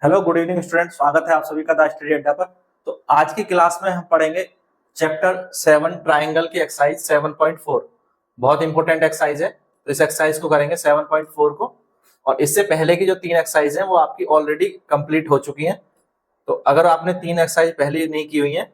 Hello good evening student, स्वागत है आप सभी का द स्टडी अड्डा पर। तो आज की क्लास में हम पढ़ेंगे चैप्टर 7 ट्राइंगल की एक्सरसाइज 7.4। बहुत इंपॉर्टेंट एक्सरसाइज है, तो इस एक्सरसाइज को करेंगे 7.4 को। और इससे पहले की जो 3 एक्सरसाइज हैं वो आपकी ऑलरेडी कंप्लीट हो चुकी हैं। तो अगर आपने 3 एक्सरसाइज पहले नहीं की हुई हैं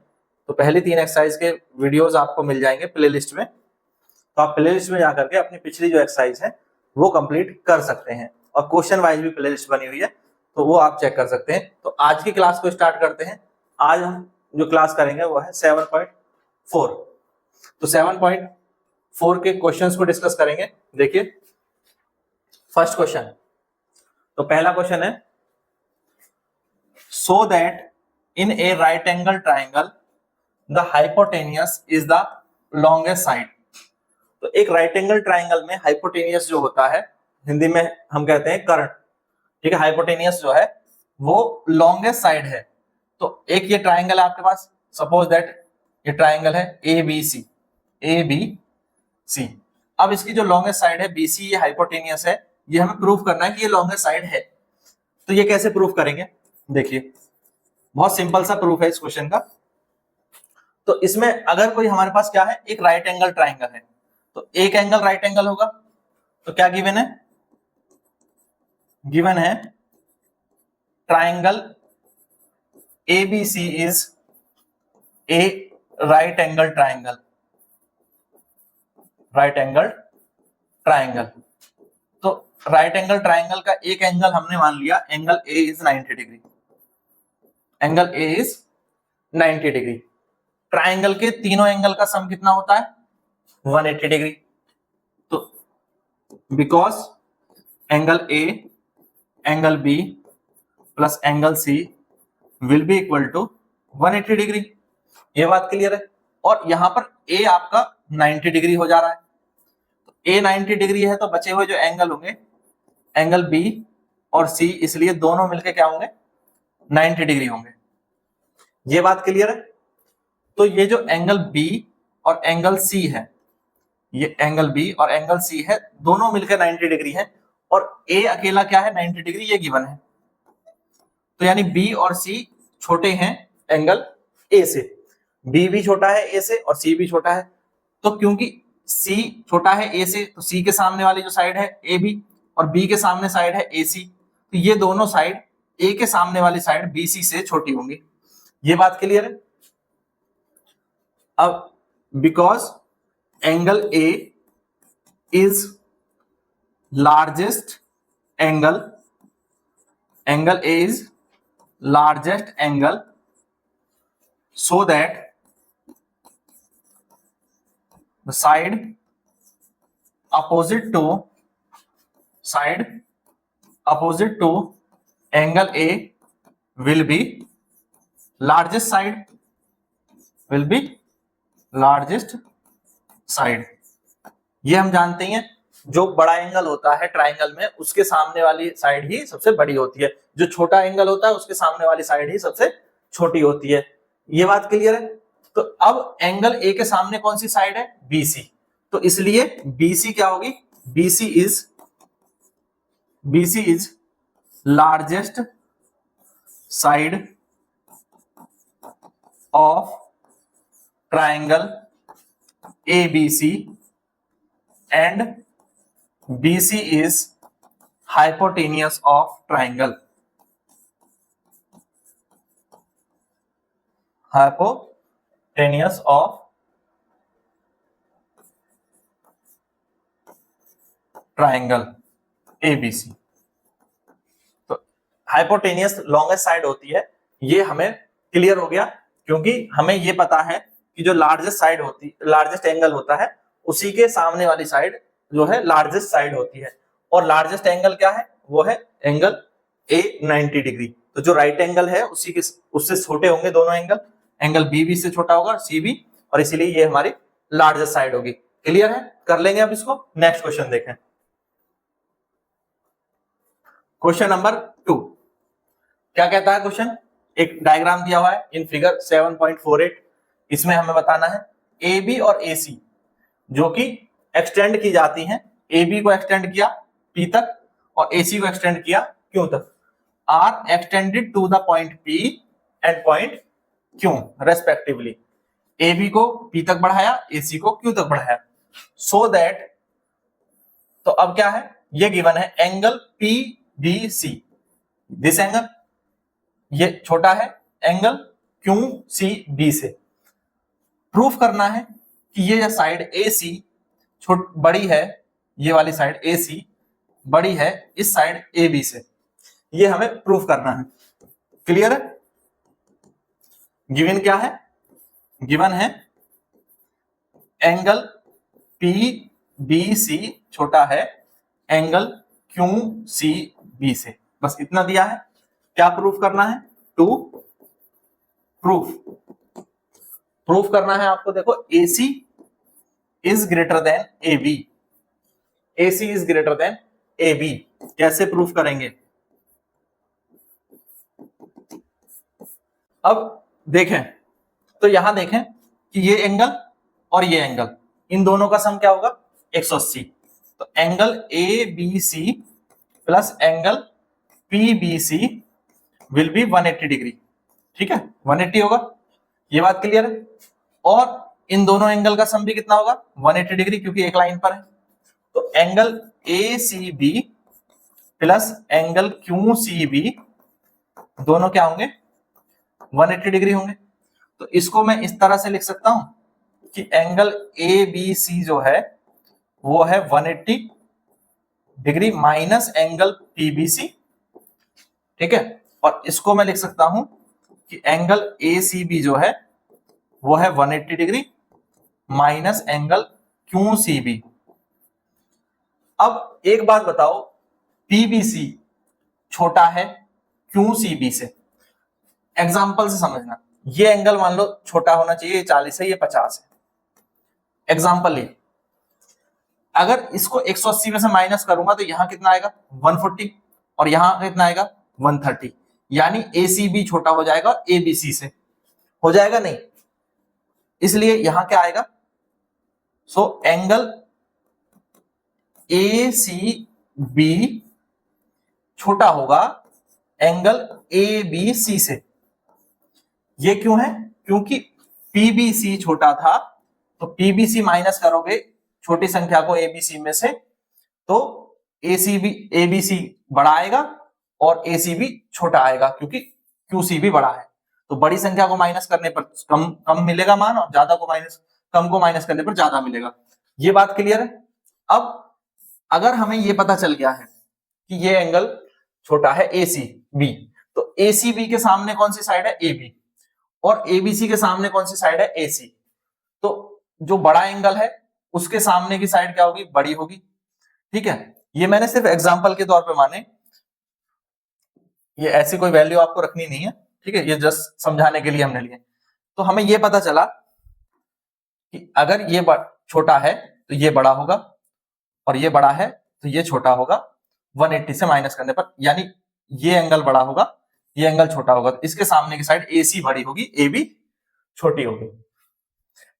तो पहली 3 एक्सरसाइज के वीडियोज आपको मिल जाएंगे प्ले लिस्ट में। तो आप प्ले लिस्ट में जाकर के अपनी पिछली जो एक्सरसाइज है वो कंप्लीट कर सकते हैं, और क्वेश्चन वाइज भी प्ले लिस्ट बनी हुई है तो वो आप चेक कर सकते हैं। तो आज की क्लास को स्टार्ट करते हैं। आज हम जो क्लास करेंगे वो है 7.4। तो 7.4 के क्वेश्चंस को डिस्कस करेंगे। देखिए फर्स्ट क्वेश्चन, तो पहला क्वेश्चन है so that in A right angle triangle the hypotenuse is the longest side. तो एक राइट एंगल ट्राइंगल में हाइपोटेनियस जो होता है, हिंदी में हम कहते हैं कर्ण, ठीक है। हाइपोटेनियस जो है वो लॉन्गेस्ट साइड है। तो एक ये ट्राइंगल है आपके पास, सपोज दैट ये ट्राइंगल है ए बी सी। अब इसकी जो लॉन्गेस्ट साइड है BC, ये हाइपोटेनियस है, ये हमें प्रूव करना है कि ये लॉन्गेस्ट साइड है। तो ये कैसे प्रूव करेंगे? देखिए बहुत सिंपल सा प्रूफ है इस क्वेश्चन का। तो इसमें अगर कोई हमारे पास क्या है, एक राइट एंगल ट्राइंगल है, तो एक एंगल राइट एंगल होगा। तो क्या गिवन है? गिवन है triangle ABC is a right angle triangle. Right angle triangle, तो राइट एंगल ट्राइंगल का एक एंगल हमने मान लिया, angle A is 90 degree. Angle A is 90 degree. Triangle के तीनों एंगल का सम कितना होता है? 180 डिग्री। तो because angle A, angle B plus angle C will be equal to 180 degree. ये बात क्लियर है। और यहां पर A आपका 90 डिग्री हो जा रहा है, तो A 90 डिग्री है, तो बचे हुए जो एंगल होंगे एंगल B और C, इसलिए दोनों मिलके क्या होंगे? 90 डिग्री होंगे। ये बात क्लियर है। तो ये जो एंगल B और एंगल C है, ये एंगल B और एंगल C है, दोनों मिलकर 90 डिग्री है, और A अकेला क्या है? 90 डिग्री, ये गिवन है। तो यानी B और C छोटे हैं एंगल A से, B भी छोटा है A से और C भी छोटा है। तो क्योंकि C छोटा है A से, तो C के सामने वाली जो साइड है AB और B के सामने साइड है AC, तो ये दोनों साइड A के सामने वाली साइड BC से छोटी होंगी। ये बात क्लियर है। अब because angle A is largest angle, angle A is largest angle, so that the side opposite to angle A will be largest side, will be largest side। ये हम जानते हैं, जो बड़ा एंगल होता है ट्राइंगल में उसके सामने वाली साइड ही सबसे बड़ी होती है, जो छोटा एंगल होता है उसके सामने वाली साइड ही सबसे छोटी होती है। ये बात क्लियर है। तो अब एंगल A के सामने कौन सी साइड है? BC। तो इसलिए BC क्या होगी? BC is largest side of triangle ABC and BC is hypotenuse of triangle। Hypotenuse of triangle ABC। तो हाइपोटेनियस लॉन्गेस्ट साइड होती है, ये हमें क्लियर हो गया, क्योंकि हमें ये पता है कि जो लार्जेस्ट साइड होती, लार्जेस्ट एंगल होता है, उसी के सामने वाली साइड जो है लार्जेस्ट साइड होती है। और लार्जेस्ट एंगल क्या है? वो है एंगल A 90 डिग्री। तो जो राइट एंगल है उसी के उससे छोटे होंगे दोनों एंगल, एंगल B भी से छोटा होगा, C भी, और इसीलिए ये हमारी लार्जेस्ट साइड होगी। क्लियर है? कर लेंगे अब इसको। नेक्स्ट क्वेश्चन देखें, क्वेश्चन नंबर 2। क्या कहता है क्वेश्चन? एक डायग्राम दिया हुआ है इन फिगर 7.48। इसमें हमें बताना है AB और AC जो कि एक्सटेंड की जाती हैं। AB को एक्सटेंड किया P तक और AC को एक्सटेंड किया Q तक। Are extended to the point P and point Q respectively. A B को पी तक बढ़ाया, ए सी को क्यू तक बढ़ाया, सो दैट, तो अब क्या है, ये गिवन है angle P B C, this angle, ये छोटा है एंगल क्यू सी बी से। प्रूफ करना है कि ये साइड ए सी बड़ी है, ये वाली साइड ए सी बड़ी है इस साइड ए बी से, ये हमें प्रूफ करना है। क्लियर है? गिवन क्या है? गिवन है एंगल पी बी सी छोटा है एंगल क्यू सी बी से, बस इतना दिया है। क्या प्रूफ करना है? टू प्रूफ करना है आपको। देखो AC is greater then AB, AC is greater then AB। कैसे प्रूफ करेंगे? अब देखें तो यहां देखें कि ये एंगल और ये एंगल, इन दोनों का सम क्या होगा? 180। तो angle ABC plus angle PBC will be 180 degree. ठीक है, 180 होगा, ये बात क्लियर है। और इन दोनों एंगल का सम भी कितना होगा? 180 डिग्री, क्योंकि एक लाइन पर है। तो angle ACB plus angle QCB दोनों क्या होंगे? 180 डिग्री होंगे। तो इसको मैं इस तरह से लिख सकता हूं कि एंगल ABC जो है वो है 180 डिग्री माइनस एंगल PBC। ठीक है, और इसको मैं लिख सकता हूं कि एंगल ACB जो है वो है 180 डिग्री माइनस एंगल QCB। अब एक बात बताओ, PBC छोटा है QCB से। एग्जांपल से समझना, ये एंगल मान लो छोटा होना चाहिए, ये 40 है, ये 50 है। एग्जांपल ये, अगर इसको 180 में से माइनस करूंगा तो यहां कितना आएगा? 140, और यहां कितना आएगा? 130। यानी ACB छोटा हो जाएगा ABC से, हो जाएगा नहीं? इसलिए यहां क्या आएगा? सो एंगल ACB छोटा होगा एंगल ABC से। ये क्यों है? क्योंकि PBC छोटा था, तो PBC माइनस करोगे छोटी संख्या को ABC में से, तो ABC बड़ा आएगा और ACB छोटा आएगा, क्योंकि QCB बड़ा है। तो बड़ी संख्या को माइनस करने पर कम मिलेगा मान, और कम को माइनस करने पर ज्यादा मिलेगा। ये बात क्लियर है? अब अगर हमें ये पता चल गया है कि ये एंगल छोटा है ACB, तो ACB के सामने कौन सी साइड है? AB, और ABC के सामने कौन सी साइड है? AC। तो जो बड़ा एंगल है उसके सामने की साइड क्या होगी? बड़ी होगी। ठीक है, ये मैंने सिर्फ एग्जांपल के तौर पे माने, ये ऐसी कोई वैल्यू आपको रखनी नहीं है। ठीक है, ये जस्ट समझाने के लिए हमने लिए। तो हमें ये पता चला कि अगर ये छोटा है तो ये बड़ा होगा, और ये बड़ा है तो ये छोटा होगा 180 से माइनस करने पर। यानी ये एंगल बड़ा होगा, ये एंगल छोटा होगा, तो इसके सामने की साइड AC बड़ी होगी, AB छोटी होगी।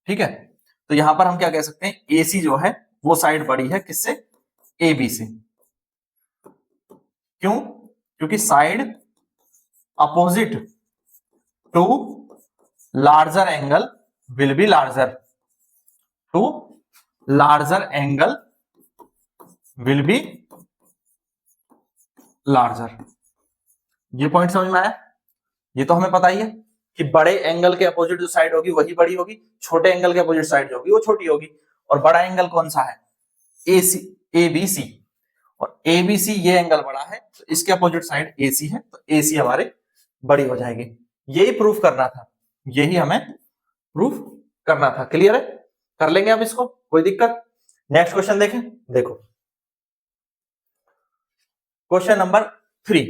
ठीक है, तो यहां पर हम क्या कह सकते हैं? AC जो है वो साइड बड़ी है किससे? AB से। क्यों? क्योंकि side opposite to larger angle will be larger, to larger angle will be larger. ये पॉइंट समझ में आया? ये तो हमें पता ही है कि बड़े एंगल के अपोजिट जो साइड होगी वही बड़ी होगी, छोटे एंगल के अपोजिट साइड जो होगी वो छोटी होगी। और बड़ा एंगल कौन सा है? ABC, और ABC ये एंगल बड़ा है, तो इसके अपोजिट साइड AC है, तो AC हमारे बड़ी हो जाएगी। यही प्रूफ करना था, यही हमें प्रूफ करना था। क्लियर है? कर लेंगे अब इसको, कोई दिक्कत? नेक्स्ट क्वेश्चन देखें। देखो क्वेश्चन नंबर 3,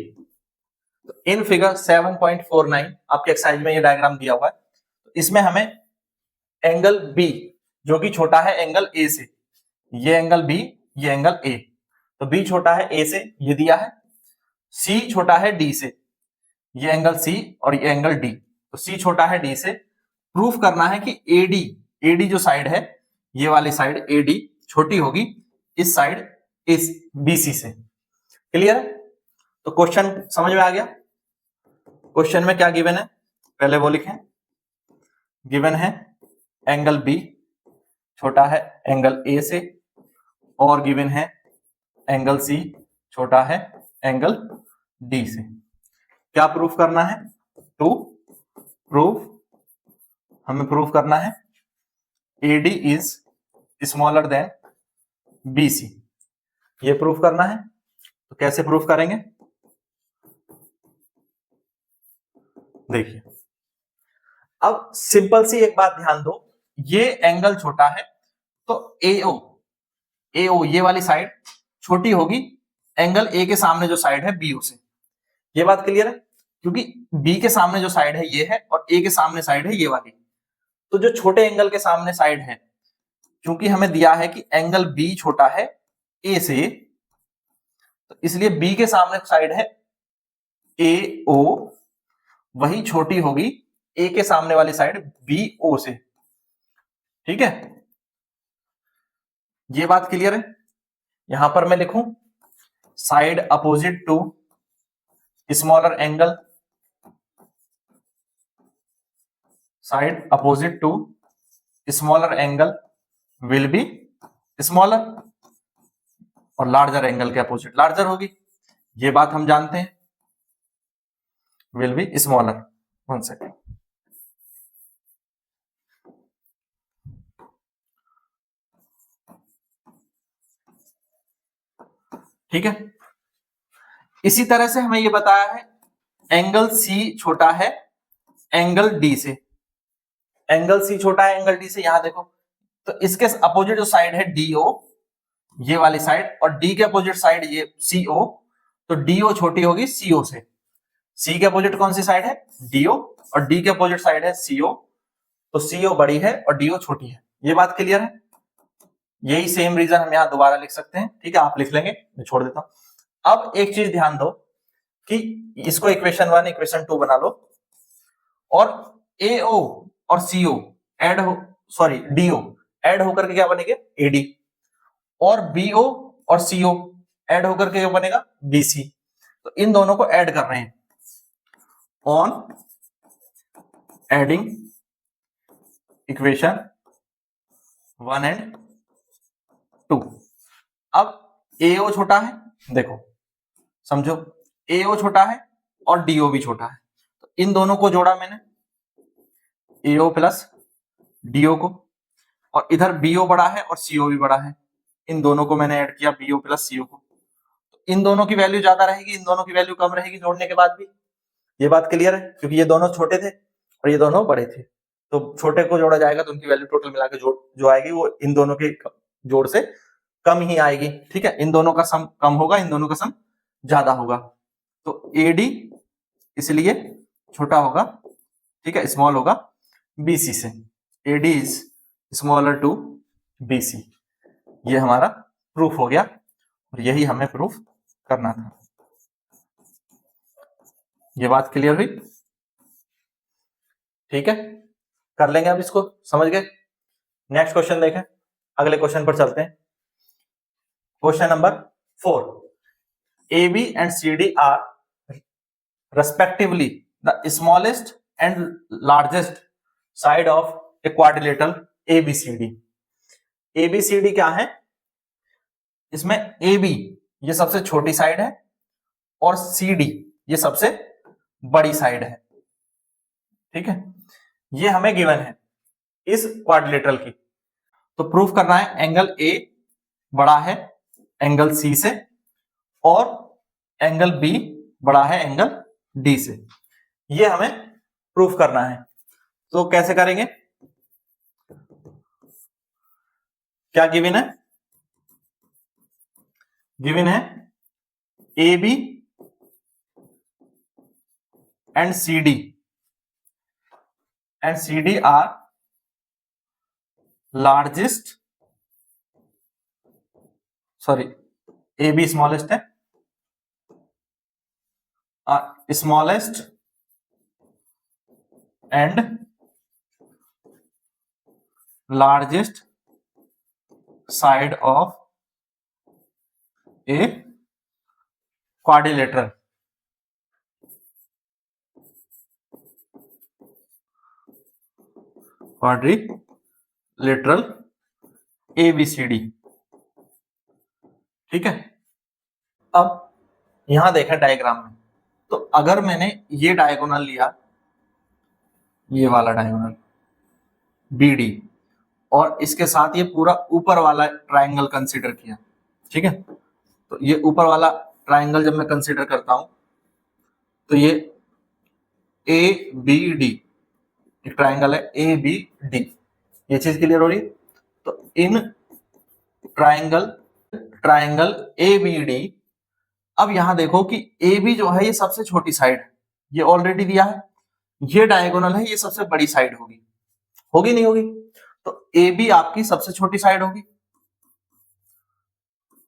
इन फिगर 7.49 आपके एक्सरसाइज में ये डायग्राम दिया हुआ है। तो इसमें हमें एंगल B जो कि छोटा है एंगल A से, ये एंगल B, ये एंगल A, तो B छोटा है A से, ये दिया है। C छोटा है D से, ये एंगल C और ये एंगल D, तो C छोटा है D से। प्रूफ करना है कि AD जो साइड है, ये वाली साइड AD छोटी होगी इस साइड इस BC से। क्लियर है? तो क्वेश्चन समझ में आ गया? क्वेश्चन में क्या गिवन है पहले वो लिखें। गिवन है एंगल बी छोटा है एंगल ए से, और गिवन है एंगल सी छोटा है एंगल डी से। क्या प्रूफ करना है? टू प्रूफ, हमें प्रूफ करना है AD is smaller than BC। ये प्रूफ करना है। तो कैसे प्रूफ करेंगे? देखिए, अब सिंपल सी एक बात ध्यान दो, ये एंगल छोटा है तो AO ये वाली साइड छोटी होगी एंगल A के सामने जो साइड है BO से। ये बात क्लियर है? क्योंकि B के सामने जो साइड है ये है और A के सामने साइड है ये वाली। तो जो छोटे एंगल के सामने साइड है, क्योंकि हमें दिया है कि एंगल B छोटा है A से, तो इसलिए B के सामने साइड है AO, वही छोटी होगी A के सामने वाली साइड BO से। ठीक है, ये बात क्लियर है? यहां पर मैं लिखूं side opposite to smaller angle, side opposite to smaller angle will be smaller, और लार्जर एंगल के अपोजिट लार्जर होगी। ये बात हम जानते हैं, will be smaller. One second, ठीक है। इसी तरह से हमें ये बताया है एंगल C छोटा है एंगल D से। एंगल C छोटा है एंगल D से, यहां देखो, तो इसके अपोजिट जो साइड है DO, ये वाली साइड, और D के अपोजिट साइड ये CO, तो DO छोटी होगी CO से। C के अपोजिट कौन सी साइड है? DO, और D के अपोजिट साइड है CO, तो CO बड़ी है और DO छोटी है। ये बात क्लियर है? यही सेम रीजन हम यहां दोबारा लिख सकते हैं। ठीक है, आप लिख लेंगे, मैं छोड़ देता हूं। अब एक चीज ध्यान दो कि इसको इक्वेशन 1 इक्वेशन 2 बना लो, और AO और CO ऐड हो, सॉरी DO ऐड होकर के क्या बनेगा? AD, और BO और CO ऐड होकर के क्या बनेगा? BC। तो इन दोनों को ऐड कर रहे हैं ऑन एडिंग इक्वेशन 1 एंड 2। अब AO छोटा है, देखो समझो, AO छोटा है और DO भी छोटा है, तो इन दोनों को जोड़ा मैंने, AO प्लस DO को, और इधर BO बड़ा है और CO भी बड़ा है, इन दोनों को मैंने ऐड किया, BO प्लस CO को। तो इन दोनों की वैल्यू ज्यादा रहेगी, इन दोनों की वैल्यू कम रहेगी जोड़ने के बाद भी। ये बात क्लियर है? क्योंकि ये दोनों छोटे थे और ये दोनों बड़े थे, तो छोटे को जोड़ा जाएगा तो उनकी वैल्यू टोटल मिला के जो आएगी वो इन दोनों के जोड़ से कम ही आएगी। ठीक है, इन दोनों का सम कम होगा, इन दोनों का सम ज्यादा होगा, तो AD इसलिए छोटा होगा, ठीक है, स्मॉल होगा BC से। AD is smaller to BC। ये हमारा प्रूफ हो गया, और यही हमें प्रूफ करना था। ये बात क्लियर हुई? ठीक है, कर लेंगे अब इसको, समझ गए? नेक्स्ट क्वेश्चन देखें, अगले क्वेश्चन पर चलते हैं। Question number 4, AB and CD are respectively the smallest and largest side of a quadrilateral ABCD। ABCD क्या है? इसमें AB ये सबसे छोटी साइड है और CD ये सबसे बड़ी साइड है। ठीक है, ये हमें गिवन है इस क्वाड्रिलेटरल की। तो प्रूफ करना है एंगल A बड़ा है एंगल C से, और एंगल B बड़ा है एंगल D से। ये हमें प्रूफ करना है। तो कैसे करेंगे? क्या गिवन है? गिवन है AB and CD are largest, sorry AB smallest है, smallest and largest side of a quadrilateral. Quadrilateral ABCD, ठीक है। अब यहां देखा डायग्राम में, तो अगर मैंने ये डायगोनल लिया, ये वाला डायगोनल BD, और इसके साथ ये पूरा ऊपर वाला ट्राइंगल कंसीडर किया, ठीक है। तो ये ऊपर वाला ट्राइंगल जब मैं कंसीडर करता हूं, तो ये ABD एक ट्राइंगल है ABD, ये चीज क्लियर हो रही है। तो इन ट्राइंगल ABD, अब यहां देखो कि AB जो है ये सबसे छोटी साइड है, ये ऑलरेडी दिया है, ये डायगोनल है, ये सबसे बड़ी साइड होगी, होगी नहीं होगी? तो AB आपकी सबसे छोटी साइड होगी,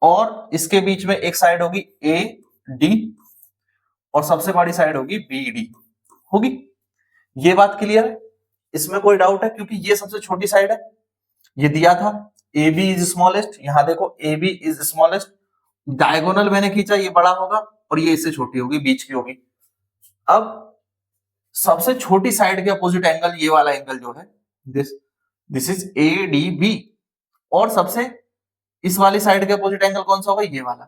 और इसके बीच में एक साइड होगी AD, और सबसे बड़ी साइड होगी BD, होगी। ये बात क्लियर है, इसमें कोई डाउट है? क्योंकि ये सबसे छोटी साइड है, ये दिया था AB इज स्मॉलेस्ट, यहां देखो AB इज स्मॉलेस्ट, डायगोनल मैंने खींचा, ये बड़ा होगा और ये इससे छोटी होगी, बीच की होगी। अब सबसे छोटी साइड के अपोजिट एंगल ये वाला एंगल जो है, दिस इज ADB, और सबसे इस वाली साइड के अपोजिट एंगल कौन सा होगा? ये वाला।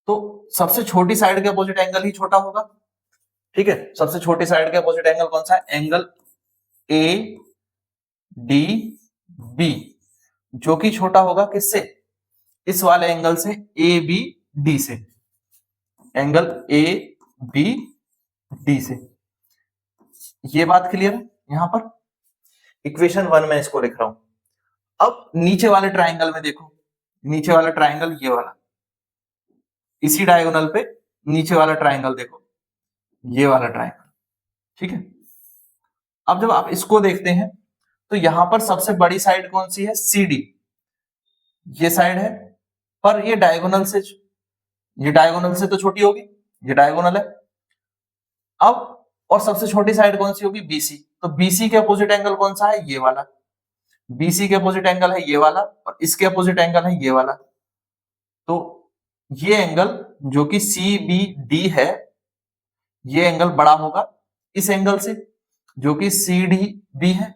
तो सबसे छोटी साइड के अपोजिट एंगल ही छोटा होगा, ठीक है। सबसे छोटी साइड के अपोजिट एंगल कौन सा है? एंगल ADB, जो कि छोटा होगा किससे? इस वाले एंगल से, ABD से, एंगल ABD से। ये बात क्लियर है? यहां पर इक्वेशन 1 में इसको लिख रहा हूं। अब नीचे वाले ट्राइंगल में देखो, नीचे वाला ट्राइंगल ये वाला, इसी डायगोनल पे नीचे वाला ट्राइंगल देखो, ये वाला ट्राइंगल, ठीक है। अब जब आप इसको देखते हैं, तो यहां पर सबसे बड़ी साइड कौन सी है? CD, ये साइड है, पर ये डायगोनल से तो छोटी होगी, ये डायगोनल है। अब और सबसे छोटी साइड कौन सी होगी? BC, तो BC के अपोजिट एंगल कौन सा है? ये वाला। BC के अपोजिट एंगल है ये वाला, और इसके अपोजिट एंगल है ये वाला। तो ये एंगल जो कि CBD है, ये एंगल बड़ा होगा इस एंगल से जो कि CDB है।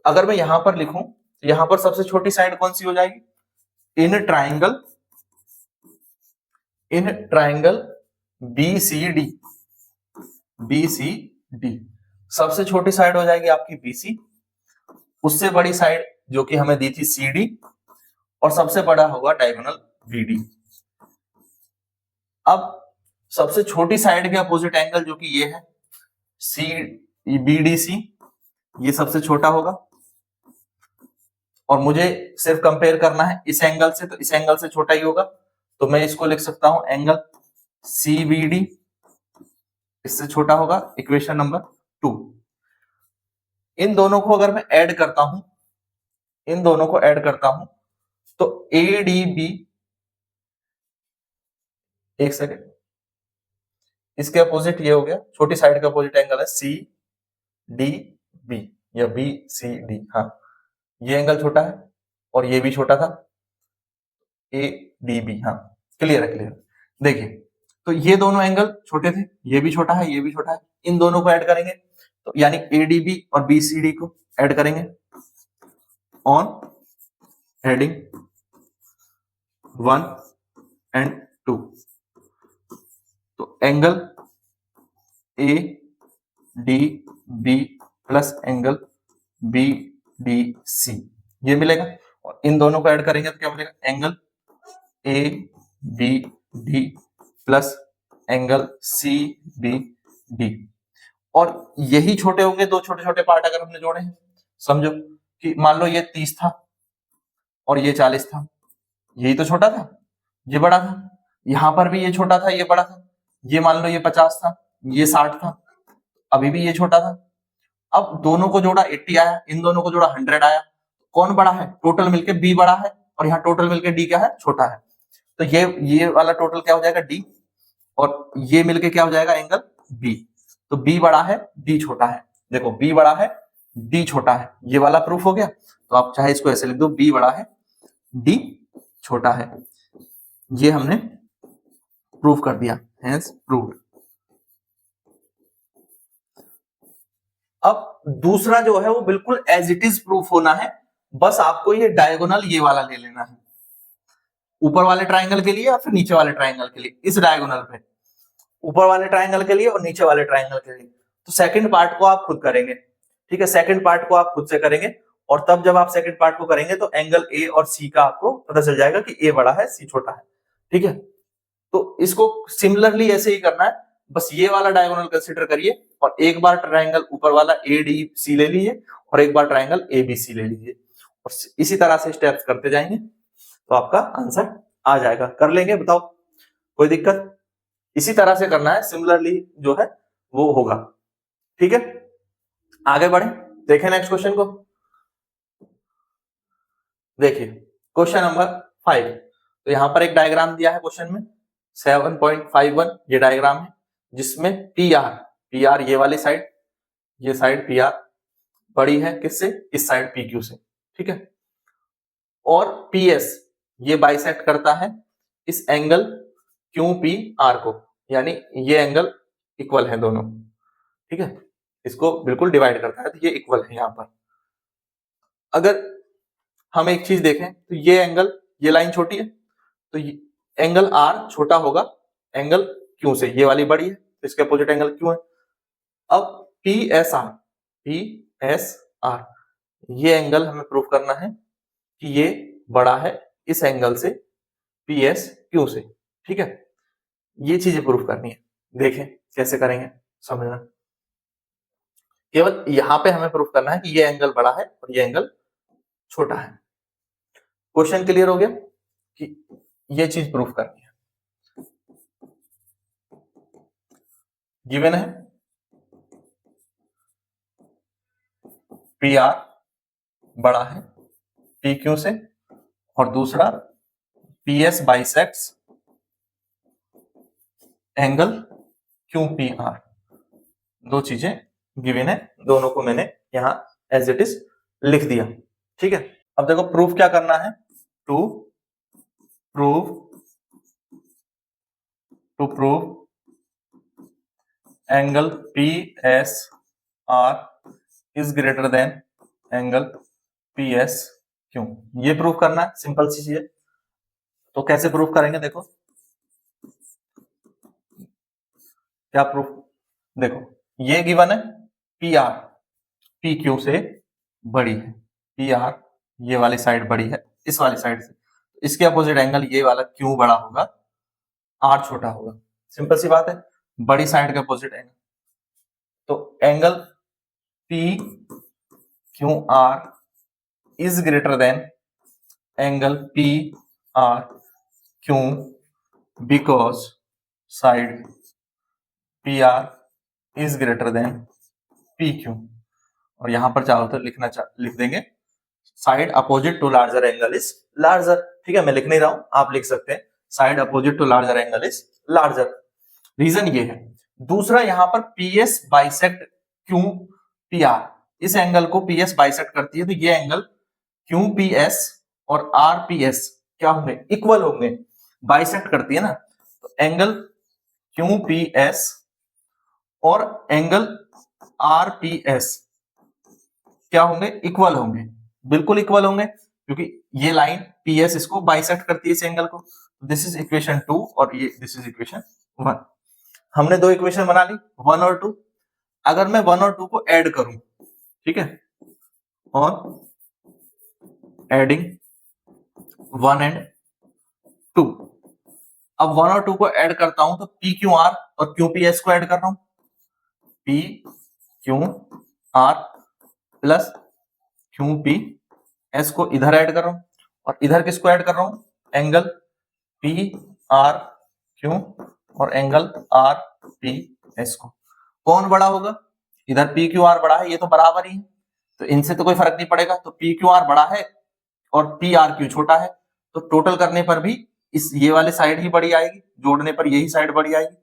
अगर मैं यहां पर लिखूं, तो यहां पर सबसे छोटी साइड कौन सी हो जाएगी? इन ट्राइंगल BCD, सबसे छोटी साइड हो जाएगी आपकी BC, उससे बड़ी साइड जो कि हमें दी थी CD, और सबसे बड़ा होगा डायगोनल BD। अब सबसे छोटी साइड के अपोजिट एंगल जो कि ये है BDC, ये सबसे छोटा होगा, और मुझे सिर्फ कंपेयर करना है इस एंगल से, तो इस एंगल से छोटा ही होगा, तो मैं इसको लिख सकता हूं एंगल CBD, इससे छोटा होगा, इक्वेशन नंबर 2। इन दोनों को अगर मैं ऐड करता हूं, तो ADB, एक सेकेंड, इसके अपोजिट ये हो गया, छोटी साइड का अपोजिट एंगल है CDB या BCD, हाँ ये एंगल छोटा है और ये भी छोटा था, ADB, हाँ क्लियर है। देखिए, तो ये दोनों एंगल छोटे थे, ये भी छोटा है, ये भी छोटा है, इन दोनों को ऐड करेंगे, तो यानी ADB और BCD को ऐड करेंगे, ऑन एडिंग 1 and 2, तो angle ADB plus angle BDC ये मिलेगा, और इन दोनों को ऐड करेंगे तो क्या मिलेगा? Angle ABD plus angle CBD, और यही छोटे होंगे, दो छोटे छोटे पार्ट अगर हमने जोड़े हैं, समझो कि मान लो ये 30 था और ये 40 था, यही तो छोटा था, ये बड़ा था, यहां पर भी ये छोटा था, ये बड़ा था, ये मान लो ये 50 था, ये 60 था, अभी भी ये छोटा था। अब दोनों को जोड़ा 80 आया, इन दोनों को जोड़ा 100 आया, कौन बड़ा है? टोटल मिलके B बड़ा है, और यहाँ टोटल मिलके D क्या है? छोटा है। तो ये वाला टोटल क्या हो जाएगा? D, और ये मिलके क्या हो जाएगा? Angle B। तो B बड़ा है, D छोटा है, देखो B बड़ा है, D छोटा है, ये वाला प्रूफ हो गया। तो आप चाहे इसको ऐसे लिख दो, B बड़ा है, D छोटा है, ये हमने प्रूफ कर दिया, हेंस प्रूव्ड। अब दूसरा जो है वो बिल्कुल एज इट इज प्रूफ होना है, बस आपको ये डायगोनल ये वाला ले लेना है, ऊपर वाले ट्राइंगल के लिए या फिर नीचे वाले ट्राइंगल के लिए, इस डायगोनल पे ऊपर वाले ट्राइंगल के लिए और नीचे वाले ट्राइंगल के लिए। तो सेकंड पार्ट को आप खुद करेंगे, ठीक है, सेकंड पार्ट को आप खुद से करेंगे, और तब जब आप सेकंड पार्ट को करेंगे तो एंगल ए और सी का आपको पता चल जाएगा कि ए बड़ा है सी छोटा है, ठीक है। तो इसको सिमिलरली ऐसे ही करना है, बस ये वाला डायगोनल कंसीडर करिए और एक बार ट्राइंगल ऊपर वाला ए डी सी ले लीजिए और एक बार ट्राइंगल ए बी सी ले लीजिए, और इसी तरह से स्टेप्स करते जाएंगे तो आपका आंसर आ जाएगा। कर लेंगे, बताओ कोई दिक्कत? इसी तरह से करना है, सिमिलरली जो है वो होगा, ठीक है। आगे बढ़े, देखें नेक्स्ट क्वेश्चन को। देखिए क्वेश्चन नंबर 5, तो यहां पर एक डायग्राम दिया है क्वेश्चन में 7.51, ये डायग्राम है जिसमें पी आर ये वाली साइड, ये साइड पी आर बड़ी है किससे, इस साइड पी क्यू से, ठीक है, और पी एस ये बाइसेक्ट करता है इस एंगल क्यू पी आर को, यानी ये एंगल इक्वल है दोनों, ठीक है, इसको बिल्कुल डिवाइड करता है, तो ये इक्वल है। यहां पर अगर हम एक चीज देखें तो ये एंगल, ये लाइन छोटी है तो एंगल आर छोटा होगा एंगल क्यू से, ये वाली बड़ी है तो इसके अपोजिट एंगल क्यू है। अब पी एस आर ये एंगल हमें प्रूव करना है कि ये बड़ा है इस एंगल से पी एस क्यू से, ठीक है, ये चीजें प्रूव करनी है। देखें कैसे करेंगे, समझना, केवल यहां पे हमें प्रूफ करना है कि ये एंगल बड़ा है और ये एंगल छोटा है। क्वेश्चन क्लियर हो गया कि ये चीज प्रूफ करनी है। गिवन है पी आर बड़ा है पी क्यू से, और दूसरा P S bisects angle Q P are, दो चीजें गिवन है, दोनों को मैंने यहां एज इट इज लिख दिया, ठीक है। अब देखो प्रूफ क्या करना है, to prove angle P S R is greater than angle P S Q, ये प्रूफ करना है, सिंपल सी चीज है। तो कैसे प्रूफ करेंगे, देखो क्या प्रूफ, देखो ये गिवन है पी आर पी क्यू से बड़ी है, पी आर ये वाली साइड बड़ी है इस वाली साइड से, इसके अपोजिट एंगल ये वाला क्यू बड़ा होगा आर छोटा होगा, सिंपल सी बात है, बड़ी साइड के अपोजिट एंगल, तो angle P Q R is greater than angle P R Q because side P R is greater than P Q, और यहां पर चाहो तो लिख देंगे side opposite to larger angle is larger, ठीक है, मैं लिख नहीं रहा हूं, आप लिख सकते हैं side opposite to larger angle is larger, reason ये है। दूसरा यहां पर P S bisect Q P R, इस एंगल को पी एस बाइसेक्ट करती है, तो ये एंगल क्यू पी एस और आर पी एस क्या होंगे, इक्वल होंगे, बाइसेक्ट करती है ना, तो एंगल क्यू पी एस और एंगल आर पी एस क्या होंगे, इक्वल होंगे, बिल्कुल इक्वल होंगे, क्योंकि ये लाइन पी एस इसको बाइसेक्ट करती है इस एंगल को। दिस इज इक्वेशन 2 और ये दिस इज इक्वेशन 1। हमने दो इक्वेशन बना ली 1 और 2। अगर मैं 1 और 2 को ऐड करूं, ठीक है, और एडिंग 1 एंड 2, अब 1 और 2 को ऐड करता हूं तो पी क्यू आर और क्यू पी एस को ऐड कर रहा हूं, P Q are plus Q P S को इधर ऐड कर रहा हूं, और इधर किसको ऐड कर रहा हूं, एंगल पी आर क्यू और एंगल आर पी एस को। कौन बड़ा होगा, इधर पी क्यू आर बड़ा है, ये तो बराबर ही है, तो इनसे तो कोई फर्क नहीं पड़ेगा, तो पी क्यू आर बड़ा है और पी आर क्यू छोटा है, तो टोटल करने पर भी इस ये वाली साइड ही बड़ी आएगी, जोड़ने पर यही साइड बड़ी आएगी।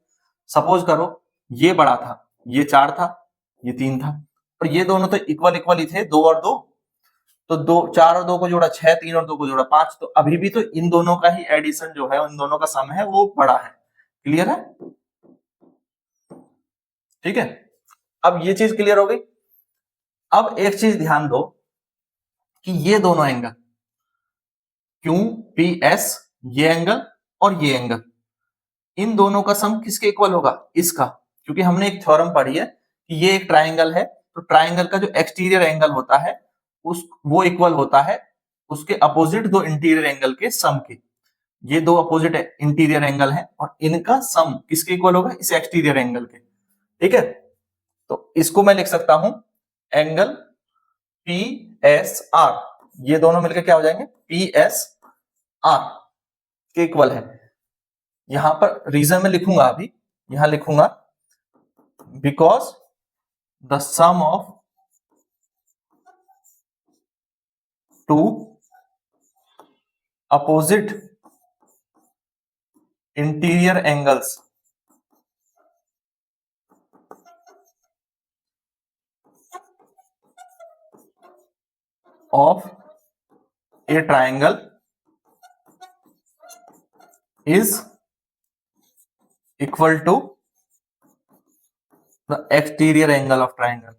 सपोज करो ये बड़ा था, ये 4 था, ये 3 था, और ये दोनों तो इक्वल इक्वल ही थे, 2 और 2, तो 2 4 और 2 को जोड़ा 6, 3 और 2 को जोड़ा 5, तो अभी भी तो इन दोनों का ही एडिशन जो है, इन दोनों का सम है वो बड़ा है। क्लियर है, ठीक है। अब ये चीज क्लियर हो गई। अब एक चीज ध्यान दो कि ये दोनों एंगल क्यू पी एस, ये एंगल और ये एंगल, इन दोनों का सम किसके इक्वल होगा? इसका। क्योंकि हमने एक थ्योरम पढ़ी है कि ये एक ट्राइंगल है, तो ट्राइंगल का जो एक्सटीरियर एंगल होता है उस वो इक्वल होता है उसके अपोजिट दो इंटीरियर एंगल के सम के। ये दो अपोजिट इंटीरियर एंगल हैं और इनका सम किसके इक्वल होगा? इस एक्सटीरियर एंगल के। ठीक है, तो इसको मैं लिख सकता हूं एंगल पी एस आर, ये दोनों मिलकर क्या हो जाएंगे? पी एस आर के इक्वल है। यहां पर रीजन में लिखूंगा, अभी यहां लिखूंगा because the sum of two opposite interior angles of a triangle is equal to the exterior angle of triangle.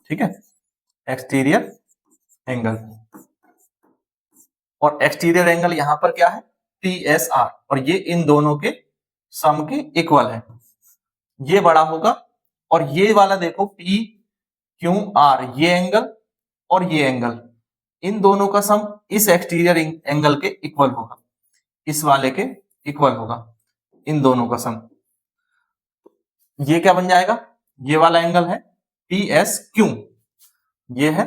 ठीक है, एक्सटीरियर एंगल, और एक्सटीरियर एंगल यहां पर क्या है? पी एस आर, और ये इन दोनों के सम के इक्वल है। ये बड़ा होगा और ये वाला देखो पी क्यू आर, ये एंगल और ये एंगल, इन दोनों का सम इस एक्सटीरियर एंगल के इक्वल होगा, इस वाले के इक्वल होगा, इन दोनों का सम। ये क्या बन जाएगा? ये वाला एंगल है पी एस क्यू, ये है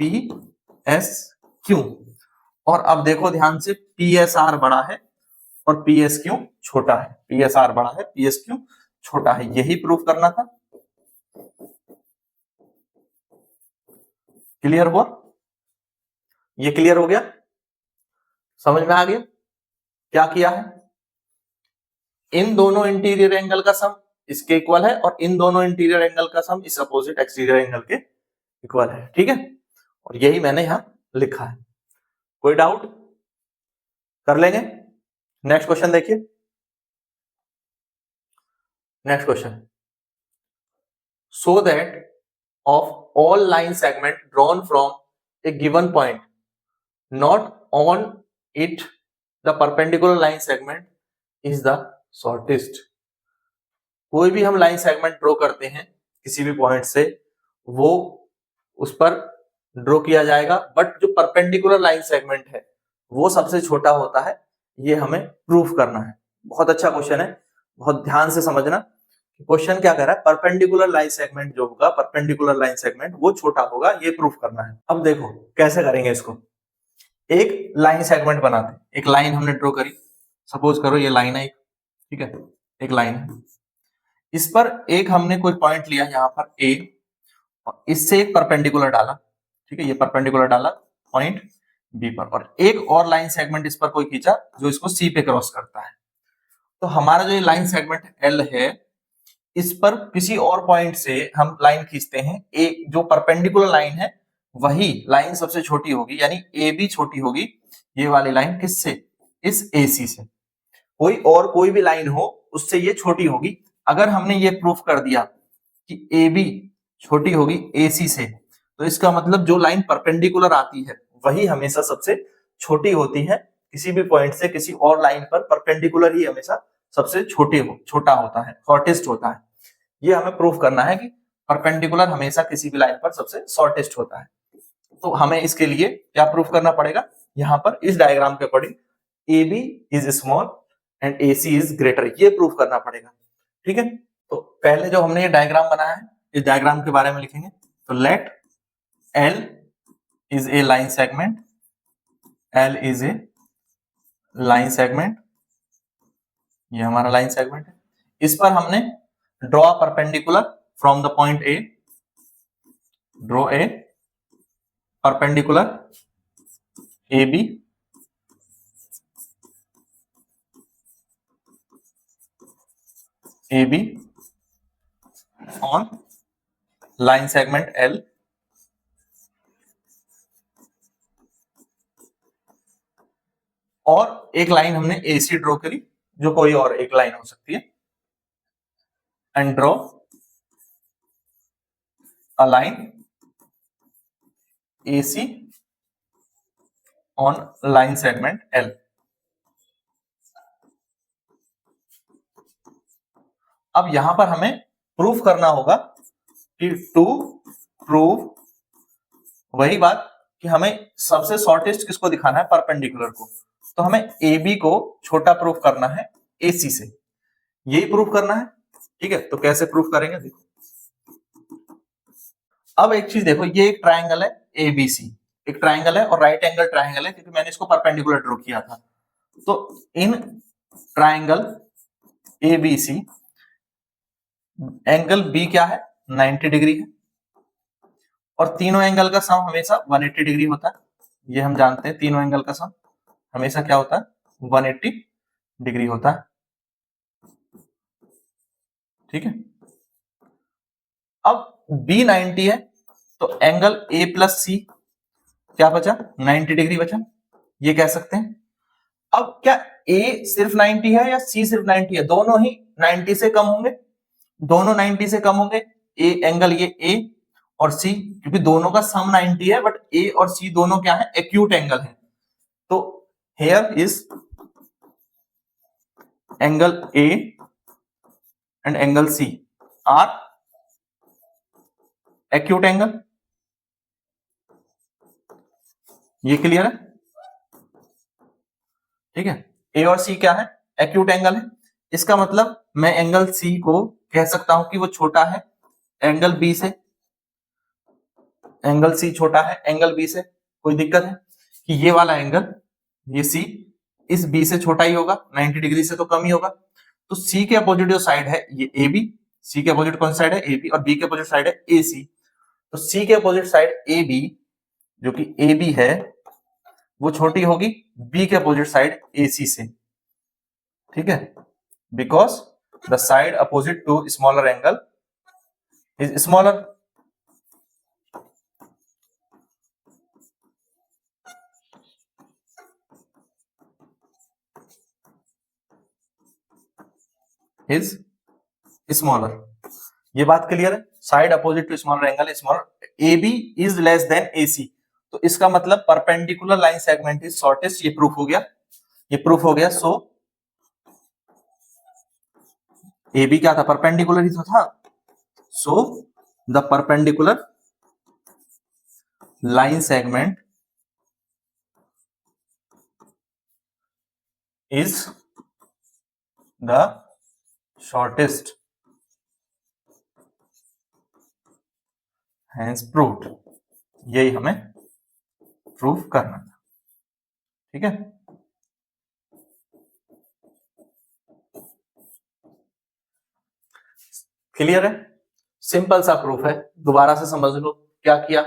पी एस क्यू, और अब देखो ध्यान से पी एस आर बड़ा है और पी एस क्यू छोटा है। पी एस आर बड़ा है, पी एस क्यू छोटा है, यही प्रूफ करना था। क्लियर हुआ? ये क्लियर हो गया? समझ में आ गया क्या किया है? इन दोनों इंटीरियर एंगल का सम इसके इक्वल है और इन दोनों इंटीरियर एंगल का सम इस अपोजिट एक्सटीरियर एंगल के इक्वल है। ठीक है, और यही मैंने यहां लिखा है। कोई डाउट? कर लेंगे। नेक्स्ट क्वेश्चन देखिए। Next question, so that of all line segment drawn from A given point not on it the perpendicular line segment is the shortest. कोई भी हम लाइन सेगमेंट ड्रॉ करते हैं किसी भी पॉइंट से, वो उस पर ड्रॉ किया जाएगा, बट जो परपेंडिकुलर लाइन सेगमेंट है वो सबसे छोटा होता है। ये हमें प्रूफ करना है। बहुत अच्छा क्वेश्चन है, बहुत ध्यान से समझना। क्वेश्चन क्या कह रहा है? परपेंडिकुलर लाइन सेगमेंट जो होगा, परपेंडिकुलर लाइन सेगमेंट वो छोटा होगा, ये प्रूफ करना है। अब देखो कैसे करेंगे इसको। एक लाइन सेगमेंट बनाते हैं, एक लाइन हमने ड्रॉ करी, सपोज करो ये लाइन है एक, ठीक है, एक लाइन है, इस पर एक हमने कोई पॉइंट लिया यहाँ पर ए, और इससे एक परपेंडिकुलर डाला, ठीक है, ये परपेंडिकुलर डाला पॉइंट बी पर, और एक और लाइन सेगमेंट इस पर कोई खींचा जो इसको सी पे क्रॉस करता है। तो हमारा जो ये लाइन सेगमेंट एल है, इस पर किसी और पॉइंट से हम लाइन खींचते हैं, ए जो परपेंडिकुलर लाइन है वही लाइन सबसे छोटी होगी, यानी ए बी छोटी होगी ये वाली लाइन किससे? इस ए सी से। कोई और कोई भी लाइन हो उससे ये छोटी होगी। अगर हमने ये प्रूफ कर दिया कि ए बी छोटी होगी ए सी से, तो इसका मतलब जो लाइन परपेंडिकुलर आती है वही हमेशा सबसे छोटी होती है। किसी भी पॉइंट से किसी और लाइन पर परपेंडिकुलर ही हमेशा सबसे छोटा होता है, शॉर्टेस्ट होता है। ये हमें प्रूफ करना है कि परपेंडिकुलर हमेशा किसी भी लाइन पर सबसे शॉर्टेस्ट होता है। तो हमें इसके लिए क्या प्रूफ करना पड़ेगा? यहाँ पर इस डायग्राम के according A B is small and A C is greater, ये प्रूफ करना पड़ेगा। ठीक है, तो पहले जो हमने ये डायग्राम बनाया है, इस डायग्राम के बारे में लिखेंगे। तो let L is a line segment, L is a line segment, ये हमारा लाइन सेगमेंट है। इस पर हमने draw perpendicular from the point A, draw a perpendicular A B AB on line segment L, और एक लाइन हमने AC ड्रॉ करी जो कोई और एक लाइन हो सकती है, and draw a line AC on line segment L। अब यहां पर हमें प्रूफ करना होगा कि टू प्रूव, वही बात कि हमें सबसे शॉर्टेस्ट किसको दिखाना है, परपेंडिकुलर को। तो हमें AB को छोटा प्रूफ करना है AC से, यही प्रूफ करना है। ठीक है, तो कैसे प्रूफ करेंगे देखो। अब एक चीज देखो, ये एक ट्राइंगल है ABC, एक ट्राइंगल है और राइट एंगल ट्राइंगल है, क्योंकि मैंने इसको परपेंडिकुलर ड्रॉ किया था। तो in triangle ABC angle B क्या है, 90 डिग्री है, और तीनों एंगल का सम हमेशा 180 डिग्री होता है। ये हम जानते हैं, तीनों एंगल का सम हमेशा क्या होता है, 180 डिग्री होता है। ठीक है, अब B 90 है, तो एंगल A प्लस C क्या बचा, 90 डिग्री बचा, ये कह सकते हैं। अब क्या A सिर्फ 90 है या C सिर्फ 90 है, दोनों ही 90 से कम होंगे, दोनों 90 से कम होंगे। ए एंगल, ये A और C, क्योंकि दोनों का सम 90 है, बट A और C दोनों क्या है, एक्यूट एंगल है। तो here is angle A and angle C are acute angle. ये क्लियर है? ठीक है, A और C क्या है, एक्यूट एंगल है। इसका मतलब मैं एंगल C को कह सकता हूं कि वो छोटा है एंगल B से, एंगल C छोटा है एंगल B से। कोई दिक्कत है कि ये वाला एंगल, ये C इस B से छोटा ही होगा, 90 डिग्री से तो कम ही होगा। तो C के अपोजिट जो साइड है ये AB, C के अपोजिट कौन सा साइड है, AB, और B के अपोजिट साइड है AC। तो C के अपोजिट साइड AB जो कि AB है, वो छोटी होगी B के अपोजिट साइड AC से। ठीक है, because the side opposite to smaller angle is smaller. Is smaller, ये बात क्लियर है। Side opposite to smaller angle smaller, AB is less than AC। तो इसका मतलब perpendicular line segment is shortest, ये प्रूफ हो गया, ये प्रूफ हो गया। सो AB क्या था, परपेंडिकुलर ही तो था। So the perpendicular line segment is the shortest, hence proved. यही हमें प्रूफ करना था। ठीक है, क्लियर है, सिंपल सा प्रूफ है। दोबारा से समझ लो क्या किया,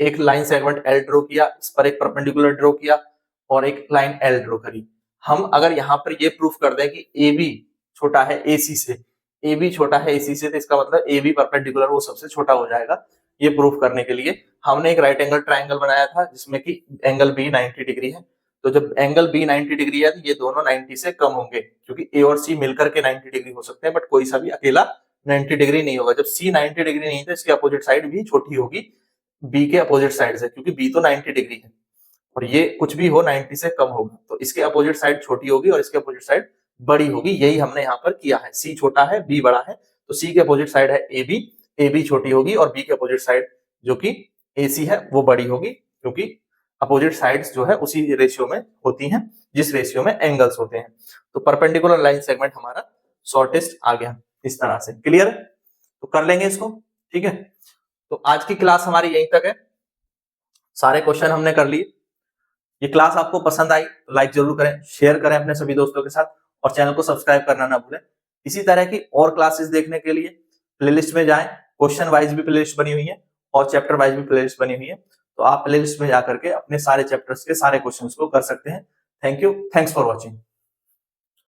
एक लाइन सेगमेंट L ड्रॉ किया, इस पर एक परपेंडिकुलर ड्रॉ किया और एक लाइन L ड्रॉ करी। हम अगर यहां पर ये प्रूफ कर दें कि AB छोटा है AC से, AB छोटा है AC से, तो इसका मतलब AB परपेंडिकुलर वो सबसे छोटा हो जाएगा। ये प्रूफ करने के लिए हमने एक राइट एंगल ट्राइंगल बनाया था जिसमें कि एंगल B 90 डिग्री है। तो जब एंगल B 90 डिग्री है तो ये दोनों 90 से कम होंगे, क्योंकि A और C मिलकर के 90 डिग्री हो सकते हैं, बट कोई सा भी अकेला 90 डिग्री नहीं होगा। जब C 90 डिग्री नहीं है तो इसके अपोजिट साइड भी छोटी होगी B के अपोजिट साइड से, क्योंकि B तो 90 डिग्री है और ये कुछ भी हो 90 से कम होगा, तो इसके अपोजिट साइड छोटी होगी और इसके अपोजिट साइड बड़ी होगी। यही हमने यहाँ पर किया है। C छोटा है, B बड़ा है, तो C के अपोजिट साइड है AB, AB छोटी होगी और B के अपोजिट साइड जो कि AC है वो बड़ी होगी, क्योंकि अपोजिट साइड्स जो है उसी रेशियो में होती हैं जिस रेशियो में एंगल्स होते हैं। तो परपेंडिकुलर लाइन सेगमेंट हमारा शॉर्टेस्ट आ गया इस तरह से। क्लियर है? तो कर लेंगे इसको। ठीक है, तो आज की क्लास हमारी यहीं तक है, सारे क्वेश्चन हमने कर लिए। ये क्लास आपको पसंद आई तो लाइक जरूर करें, शेयर करें अपने सभी दोस्तों के साथ और चैनल को सब्सक्राइब करना ना भूलें। इसी तरह की और क्लासेस देखने के लिए प्लेलिस्ट में जाएं, क्वेश्चन वाइज भी प्लेलिस्ट बनी हुई है और चैप्टर वाइज भी प्लेलिस्ट बनी हुई है, तो आप प्लेलिस्ट में जाकर के अपने सारे चैप्टर्स के सारे क्वेश्चंस को कर सकते हैं। Thank you, thanks for watching.